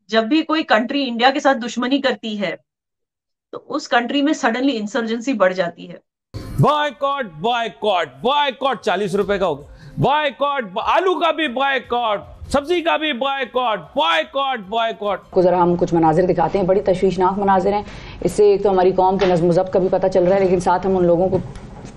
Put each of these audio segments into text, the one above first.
जब भी कोई कंट्री इंडिया के साथ दुश्मनी करती है तो उस कंट्री में सडनली इंसर्जेंसी बढ़ जाती है। बॉयकॉट बॉयकॉट बॉयकॉट, 40 रुपए का हो गया बॉयकॉट, आलू का भी बॉयकॉट, सब्जी का भी बॉयकॉट, बॉयकॉट बॉयकॉट। को जरा हम कुछ मनाजिर दिखाते हैं, बड़ी तशवीशनाक मनाजिर हैं। इससे एक तो हमारी कौम के नज़्म ज़ब्त का भी पता चल रहा है, लेकिन साथ हम उन लोगों को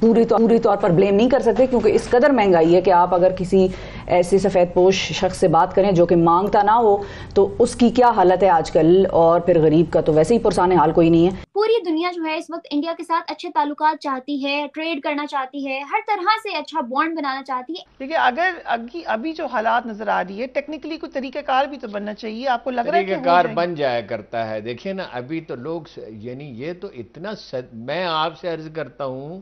पूरी तौर पर ब्लेम नहीं कर सकते, क्योंकि इस कदर महंगाई है कि आप अगर किसी ऐसे सफ़ेद पोश शख्स से बात करें जो कि मांगता ना हो तो उसकी क्या हालत है आजकल, और फिर गरीब का तो वैसे ही पुरसाने हाल कोई नहीं है। पूरी दुनिया जो है इस वक्त इंडिया के साथ अच्छे ताल्लुकात चाहती है, ट्रेड करना चाहती है, हर तरह से अच्छा बॉन्ड बनाना चाहती है। देखिए, अगर अभी जो हालात नजर आ रही है, टेक्निकली कोई तरीकाकार भी तो बनना चाहिए। आपको लग रहा है कि तरीकाकार बन जाया करता है। देखिए ना, अभी तो लोग, यानी ये तो इतना मैं आपसे अर्ज करता हूं,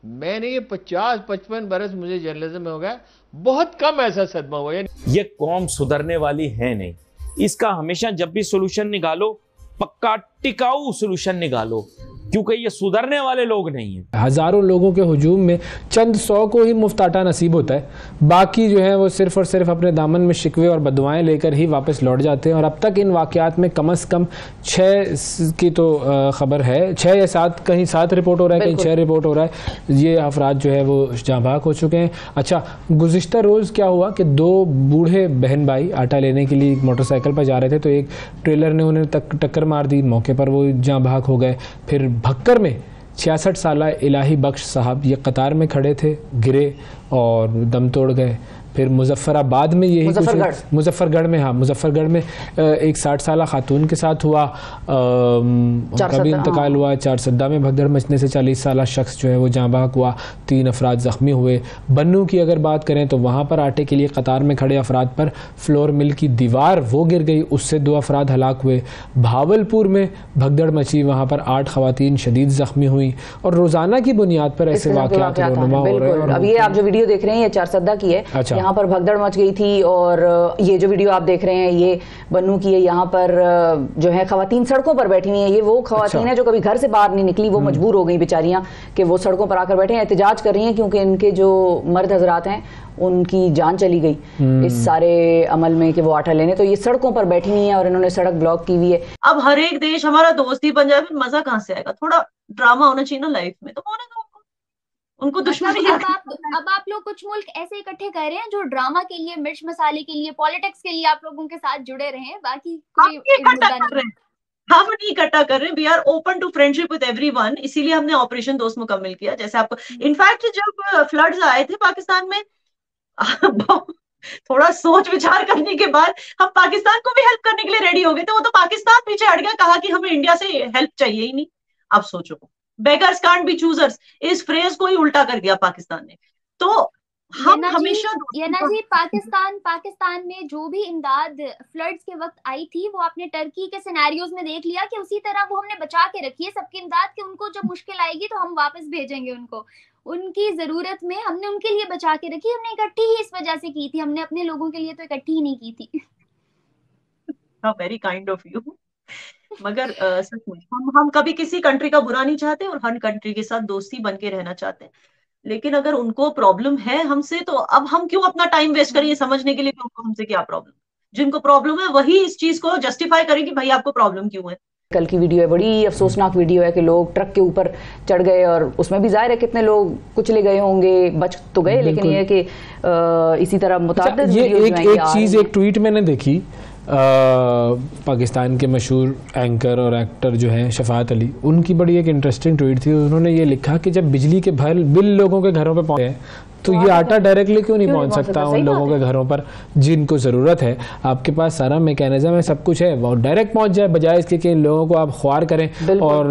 मैंने ये 50-55 बरस मुझे जर्नलिज्म में हो गया, बहुत कम ऐसा सदमा हुआ। ये कौम सुधरने वाली है नहीं। इसका हमेशा जब भी सोल्यूशन निकालो, पक्का टिकाऊ सोल्यूशन निकालो, क्योंकि ये सुधरने वाले लोग नहीं हैं। हज़ारों लोगों के हुजूम में चंद 100 को ही मुफ्त आटा नसीब होता है, बाकी जो है वो सिर्फ़ और सिर्फ अपने दामन में शिकवे और बदुआएं लेकर ही वापस लौट जाते हैं। और अब तक इन वाक़यात में कम से कम 6 की तो ख़बर है, 6 या 7, कहीं 7 रिपोर्ट हो रहा है, कहीं 6 रिपोर्ट हो रहा है। ये अफराद जो है वो जाँ बाहक हो चुके हैं। अच्छा, गुज़िश्ता रोज़ क्या हुआ कि 2 बूढ़े बहन भाई आटा लेने के लिए मोटरसाइकिल पर जा रहे थे, तो एक ट्रेलर ने उन्हें टक्कर मार दी, मौके पर वो जाँ बाहक हो गए। फिर भक्कर में 66 साला इलाही बख्श साहब ये कतार में खड़े थे, गिरे और दम तोड़ गए। फिर मुजफ्फराबाद में यही मुजफ्फरगढ़ में, हाँ मुजफ्फरगढ़ में एक 60 साला खातून के साथ हुआ, कभी इंतकाल हुआ। चारसद्दा में भगदड़ मचने से 40 साला शख्स जो है वो जाँ बाहक हुआ, 3 अफराद ज़ख्मी हुए। बन्नू की अगर बात करें तो वहाँ पर आटे के लिए कतार में खड़े अफराद पर फ्लोर मिल की दीवार वो गिर गई, उससे 2 अफराद हलाक हुए। भावलपुर में भगदड़ मची, वहाँ पर 8 खवातीन शदीद ज़ख्मी हुई। और रोज़ाना की बुनियाद पर ऐसे वाक़यात रोनुमा हो रहे हैं। अब ये आप जो वीडियो देख रहे हैं ये चारसद्दा की है, यहाँ पर भगदड़ मच गई थी। और ये जो वीडियो आप देख रहे हैं ये बन्नू की है। यहाँ पर जो है खवातीन सड़कों पर बैठी हुई हैं। ये वो खवातीन है जो कभी घर से बाहर नहीं निकली, वो मजबूर हो गई बेचारियां कि वो सड़कों पर आकर बैठे हैं, एहतजाज कर रही हैं, क्योंकि इनके जो मर्द हजरात हैं उनकी जान चली गई इस सारे अमल में कि वो आटा लेने, तो ये सड़कों पर बैठी हुई हैं और इन्होंने सड़क ब्लॉक की हुई है। अब हर एक देश हमारा दोस्त ही बन जाए, फिर मजा कहाँ से आएगा? थोड़ा ड्रामा होना चाहिए ना लाइफ में, तो होने दो उनको दुश्मनी। अब आप लोग कुछ मुल्क ऐसे इकट्ठे कर रहे हैं जो ड्रामा के लिए, मिर्च मसाले के लिए, पॉलिटिक्स के लिए आप लोगों के साथ जुड़े रहे हैं, बाकी कोई मुद्दा नहीं। हम नहीं इकट्ठा कर रहे, we are open to friendship with everyone, इसीलिए हमने ऑपरेशन दोस्त मुकम्मल किया। जैसे आपको इनफैक्ट जब फ्लड्स आए थे पाकिस्तान में थोड़ा सोच विचार करने के बाद हम पाकिस्तान को भी हेल्प करने के लिए रेडी हो गए थे। वो तो पाकिस्तान पीछे हट गया, कहा कि हमें इंडिया से हेल्प चाहिए ही नहीं। अब सोचो, बेगर्स कांट बी चूजर्स, इस फ्रेज को ही उल्टा कर दिया पाकिस्तान ने। तो हम हमेशा जी पाकिस्तान में जो भी इमदाद फ्लड्स के वक्त आई थी वो आपने टर्की के सिनेरियोज में देख लिया कि उसी तरह वो हमने बचा के रखी है सबकी इमदाद, कि उनको जब मुश्किल आएगी तो हम वापस भेजेंगे उनको, उनकी जरूरत में हमने उनके लिए बचा के रखी। हमने इकट्ठी ही इस वजह से की थी, हमने अपने लोगों के लिए तो इकट्ठी ही नहीं की थी। Very kind of you. मगर सच में हम कभी किसी कंट्री का बुरा नहीं चाहते और हर कंट्री के साथ दोस्ती बन के रहना चाहते हैं, लेकिन अगर उनको प्रॉब्लम है हमसे तो अब हम क्यों अपना टाइम वेस्ट करें ये समझने के लिए कि उनको हमसे क्या प्रॉब्लम। जिनको प्रॉब्लम है वही इस चीज को जस्टिफाई करें कि भाई आपको प्रॉब्लम क्यों है। कल की वीडियो है, बड़ी अफसोसनाक वीडियो है कि लोग ट्रक के ऊपर चढ़ गए और उसमें भी जाहिर है कितने लोग कुचले गए होंगे, बच तो गए, लेकिन ये है कि इसी तरह मुताबिक ये एक चीज, एक ट्वीट मैंने देखी, पाकिस्तान के मशहूर एंकर और एक्टर जो हैं शफात अली, उनकी बड़ी एक इंटरेस्टिंग ट्वीट थी। उन्होंने ये लिखा कि जब बिजली के बिल लोगों के घरों पे पहुंचे तो ये आटा डायरेक्टली क्यों नहीं पहुंच सकता उन लोगों के घरों पर जिनको ज़रूरत है। आपके पास सारा मैकेनिज्म है, सब कुछ है, वो डायरेक्ट पहुंच जाए, बजाय इसके कि इन लोगों को आप ख्वार करें और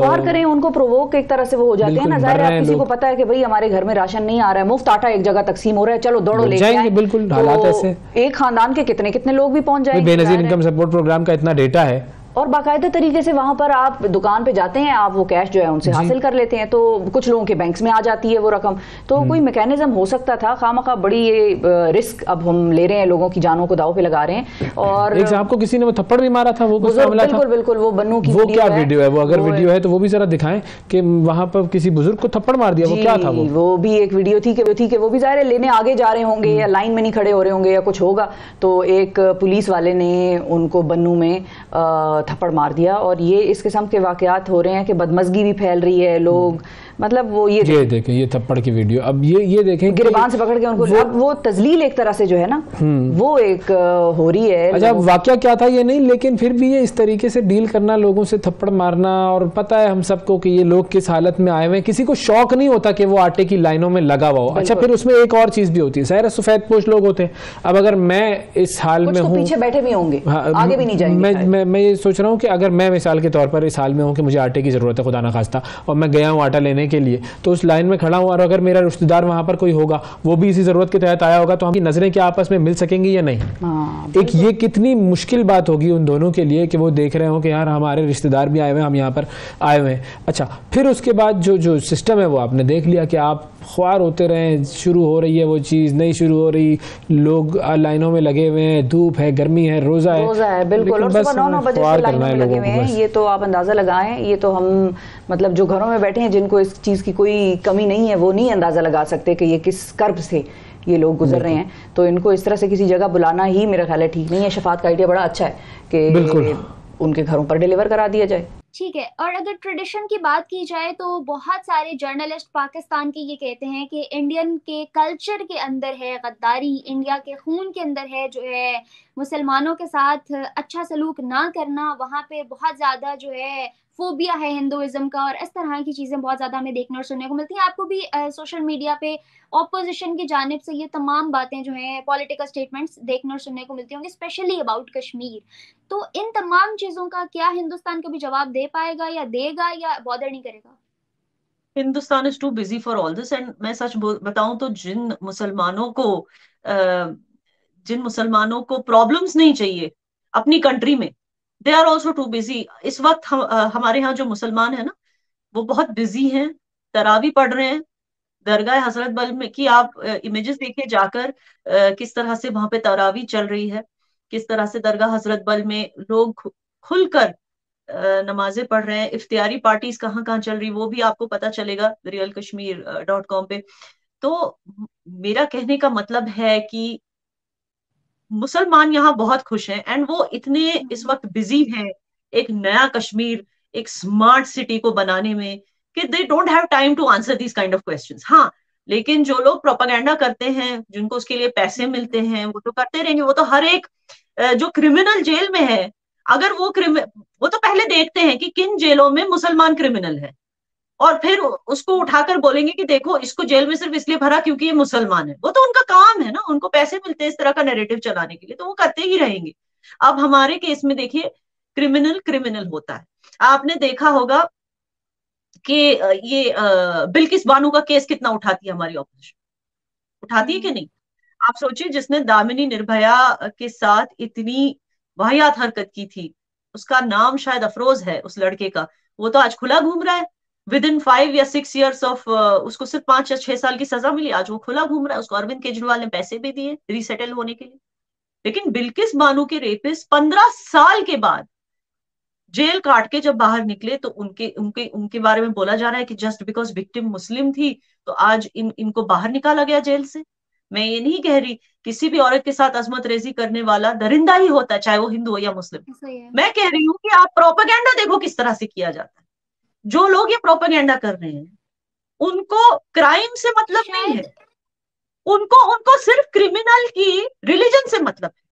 ख्वार करें, उनको प्रोवोक एक तरह से वो हो जाते हैं ना। जाहिर है किसी को पता है कि भाई हमारे घर में राशन नहीं आ रहा है, मुफ्त आटा एक जगह तकसीम हो रहा है, चलो दौड़ो ले जाएंगे। बिल्कुल हालात ऐसे, एक खानदान के कितने कितने लोग भी पहुंच जाएंगे। बेनजीर इनकम सपोर्ट प्रोग्राम का इतना डेटा है और बाकायदा तरीके से वहां पर आप दुकान पे जाते हैं, आप वो कैश जो है उनसे हासिल कर लेते हैं, तो कुछ लोगों के बैंक्स में आ जाती है वो रकम। तो कोई मैकेनिज्म हो सकता था, खामखा बड़ी ये रिस्क अब हम ले रहे हैं, लोगों की जानों को दाव पे लगा रहे हैं। और एक साहब को किसी ने वो थप्पड़ भी मारा था, वो कुछ मामला था? बिल्कुल बिल्कुल, वो बन्नू की वो क्या वीडियो है? वो अगर वीडियो है तो वो भी जरा दिखाएं कि वहां पर किसी बुजुर्ग को थप्पड़ मार दिया, वो क्या था? वो भी एक वीडियो थी कि वो भी जाहिर है लेने आगे जा रहे होंगे या लाइन में नहीं खड़े हो रहे होंगे या कुछ होगा, तो एक पुलिस वाले ने उनको बन्नू में थप्पड़ मार दिया। और ये इस किस्म के वाकयात हो रहे हैं कि बदमजगी भी फैल रही है, लोग मतलब वो ये देखें ये थप्पड़ की वीडियो, अब ये देखें गिरबान से पकड़ के उनको अब वो तजलील एक तरह से जो है ना वो एक हो रही है। अच्छा, वाकया क्या था ये नहीं, लेकिन फिर भी ये इस तरीके से डील करना, लोगों से थप्पड़ मारना, और पता है हम सबको कि ये लोग किस हालत में आए हुए हैं, किसी को शौक नहीं होता कि वो आटे की लाइनों में लगा हुआ हो। अच्छा, फिर उसमें एक और चीज भी होती है, सारे सफेद पोश लोग होते हैं। अब अगर मैं इस हाल में हूँ, पीछे बैठे भी होंगे, आगे भी नहीं जाएंगे। मैं ये सोच रहा हूँ कि अगर मैं मिसाल के तौर पर इस हाल में हूँ कि मुझे आटे की जरूरत है खुदा ना खास्ता, और मैं गया हूँ आटा लेने के लिए, तो उस लाइन में खड़ा हूँ, और अगर मेरा रिश्तेदार वहां पर कोई होगा, वो भी इसी जरूरत के तहत आया होगा, तो हम नजरें क्या आपस में मिल सकेंगी या नहीं? एक ये कितनी मुश्किल बात होगी उन दोनों के लिए कि वो देख रहे हो कि यार हमारे रिश्तेदार भी आए हुए हैं, हम यहाँ पर आए हुए हैं। अच्छा, फिर उसके बाद जो सिस्टम है वो आपने देख लिया कि आप ख्वार होते रहे, शुरू हो रही है वो चीज़, नहीं शुरू हो रही, लोग लाइनों में लगे हुए हैं, धूप है, गर्मी है, रोज़ा है बिल्कुल, और सुबह 9 बजे से लाइनों में लगे हुए हैं। ये तो आप अंदाज़ा लगाएं, ये तो हम मतलब जो घरों में बैठे हैं जिनको इस चीज़ की कोई कमी नहीं है, वो नहीं अंदाज़ा लगा सकते कि ये किस कर्ब से ये लोग गुजर रहे हैं। तो इनको इस तरह से किसी जगह बुलाना ही मेरा ख्याल है ठीक नहीं है। शफात का आइडिया बड़ा अच्छा है कि उनके घरों पर डिलीवर करा दिया जाए। ठीक है, और अगर ट्रेडिशन की बात की जाए तो बहुत सारे जर्नलिस्ट पाकिस्तान के ये कहते हैं कि इंडियन के कल्चर के अंदर है गद्दारी, इंडिया के खून के अंदर है जो है मुसलमानों के साथ अच्छा सलूक ना करना, वहाँ पे बहुत ज़्यादा जो है फोबिया है हिंदुइज्म का, और इस तरह की चीज़ें बहुत ज़्यादा हमें देखने और सुनने को मिलती हैं। आपको भी सोशल मीडिया पे ऑपोजिशन की जानिब से ये तमाम बातें जो हैं पॉलिटिकल स्टेटमेंट्स देखने और सुनने को मिलती होंगी, स्पेशली अबाउट कश्मीर। तो इन तमाम चीज़ों का क्या हिंदुस्तान कभी जवाब दे पाएगा या देगा या बॉदर नहीं करेगा? Hindustan is too busy for all this. And मैं सच बताऊं तो जिन मुसलमानों को प्रॉब्लम्स नहीं चाहिए अपनी कंट्री में, they are also too busy. इस वक्त हमारे यहाँ जो मुसलमान है ना, वो बहुत बिजी हैं, तरावी पढ़ रहे हैं। दरगाह हजरत बल में की आप इमेजेस देखिए जाकर, किस तरह से वहां पे तरावी चल रही है, किस तरह से दरगाह हजरत बल में लोग खुलकर नमाजें पढ़ रहे हैं। इफ्तियारी पार्टीज कहाँ कहाँ चल रही, वो भी आपको पता चलेगा realkashmir.com पे। तो मेरा कहने का मतलब है कि मुसलमान यहाँ बहुत खुश हैं, एंड वो इतने इस वक्त बिजी हैं एक नया कश्मीर, एक स्मार्ट सिटी को बनाने में, कि they don't have time to answer this kind of questions. हाँ, लेकिन जो लोग प्रोपागेंडा करते हैं, जिनको उसके लिए पैसे मिलते हैं, वो तो करते रहेंगे। वो तो हर एक जो क्रिमिनल जेल में है, अगर वो तो पहले देखते हैं कि किन जेलों में मुसलमान क्रिमिनल है, और फिर उसको उठाकर बोलेंगे कि देखो इसको जेल में सिर्फ इसलिए भरा क्योंकि ये मुसलमान है। वो तो उनका काम है ना, उनको पैसे मिलते हैं इस तरह का नैरेटिव चलाने के लिए, तो वो करते ही रहेंगे। अब हमारे केस में देखिए, क्रिमिनल क्रिमिनल होता है। आपने देखा होगा कि ये बिल्किस बानो का केस कितना उठाती है हमारी ऑपोजिशन, उठाती है कि नहीं? आप सोचिए, जिसने दामिनी निर्भया के साथ इतनी वाहियात हरकत की थी, उसका नाम शायद अफरोज है उस लड़के का, वो तो आज खुला घूम रहा है। विद इन 5 या 6 years ऑफ उसको सिर्फ 5 या 6 साल की सजा मिली, आज वो खुला घूम रहा है। उसको अरविंद केजरीवाल ने पैसे भी दिए रीसेटल होने के लिए। लेकिन बिल्किस बानो के रेपिस्ट 15 साल के बाद जेल काट के जब बाहर निकले, तो उनके उनके उनके बारे में बोला जा रहा है कि जस्ट बिकॉज विक्टिम मुस्लिम थी तो आज इनको बाहर निकाला गया जेल से। मैं ये नहीं कह रही किसी भी औरत के साथ अजमत रेजी करने वाला दरिंदा ही होता है, चाहे वो हिंदू हो या मुस्लिम। मैं कह रही हूँ कि आप प्रोपेगेंडा देखो किस तरह से किया जाता है। जो लोग ये प्रोपेगेंडा कर रहे हैं, उनको क्राइम से मतलब नहीं है, उनको सिर्फ क्रिमिनल की रिलीजन से मतलब है।